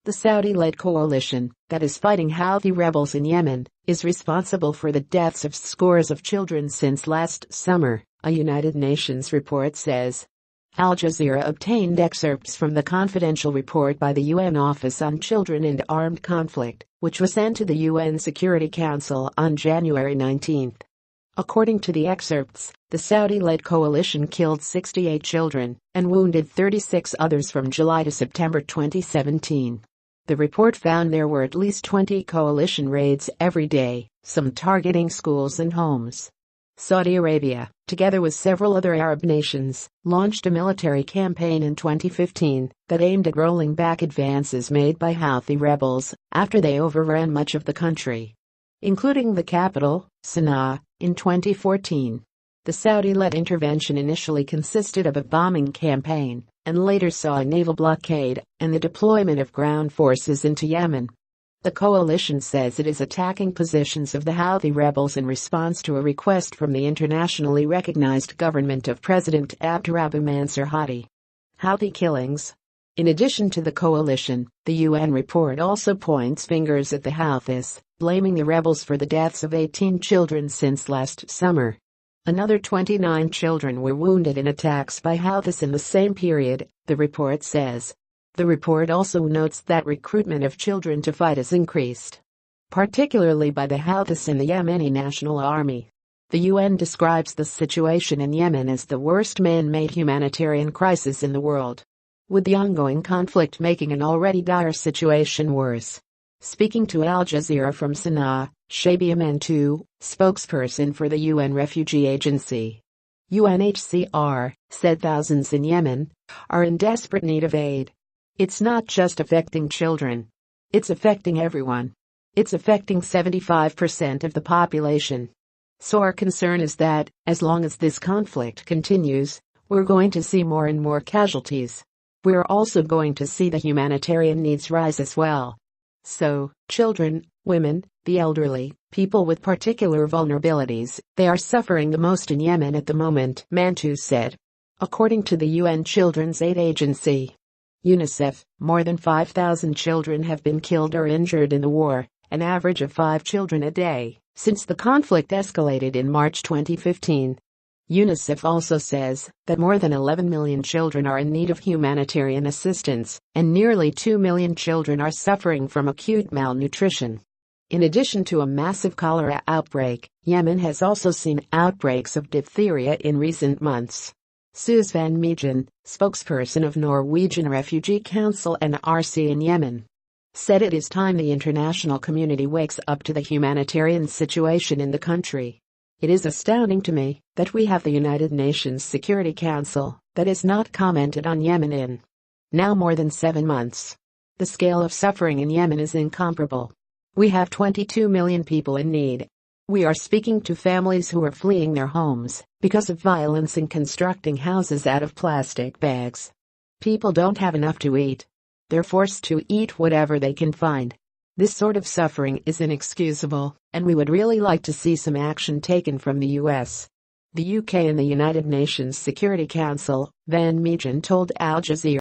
The Saudi-led coalition that is fighting Houthi rebels in Yemen is responsible for the deaths of scores of children since last summer, a United Nations report says. Al Jazeera obtained excerpts from the confidential report by the UN Office on Children in Armed Conflict, which was sent to the UN Security Council on January 19. According to the excerpts, the Saudi-led coalition killed 68 children and wounded 36 others from July to September 2017. The report found there were at least 20 coalition raids every day, some targeting schools and homes. Saudi Arabia, together with several other Arab nations, launched a military campaign in 2015 that aimed at rolling back advances made by Houthi rebels after they overran much of the country, including the capital, Sana'a, in 2014. The Saudi-led intervention initially consisted of a bombing campaign and later saw a naval blockade and the deployment of ground forces into Yemen. The coalition says it is attacking positions of the Houthi rebels in response to a request from the internationally recognized government of President Abdurabu Mansur Hadi. Houthi killings. In addition to the coalition, the UN report also points fingers at the Houthis, blaming the rebels for the deaths of 18 children since last summer. Another 29 children were wounded in attacks by Houthis in the same period, the report says. The report also notes that recruitment of children to fight has increased, particularly by the Houthis and the Yemeni National Army. The UN describes the situation in Yemen as the worst man-made humanitarian crisis in the world, with the ongoing conflict making an already dire situation worse. Speaking to Al Jazeera from Sana'a, Shabia Mantou, spokesperson for the UN Refugee Agency, UNHCR, said thousands in Yemen are in desperate need of aid. It's not just affecting children. It's affecting everyone. It's affecting 75% of the population. So our concern is that, as long as this conflict continues, we're going to see more and more casualties. We're also going to see the humanitarian needs rise as well. So, children, women, the elderly, people with particular vulnerabilities, they are suffering the most in Yemen at the moment, Mantou said. According to the UN Children's Aid Agency, UNICEF, more than 5,000 children have been killed or injured in the war, an average of 5 children a day, since the conflict escalated in March 2015. UNICEF also says that more than 11 million children are in need of humanitarian assistance, and nearly 2 million children are suffering from acute malnutrition. In addition to a massive cholera outbreak, Yemen has also seen outbreaks of diphtheria in recent months. Suze van Meegen, spokesperson of Norwegian Refugee Council NRC in Yemen, said it is time the international community wakes up to the humanitarian situation in the country. It is astounding to me that we have the United Nations Security Council that has not commented on Yemen in now more than 7 months. The scale of suffering in Yemen is incomparable. We have 22 million people in need. We are speaking to families who are fleeing their homes because of violence and constructing houses out of plastic bags. People don't have enough to eat. They're forced to eat whatever they can find. This sort of suffering is inexcusable, and we would really like to see some action taken from the US, the UK and the United Nations Security Council, Van Meegen told Al Jazeera.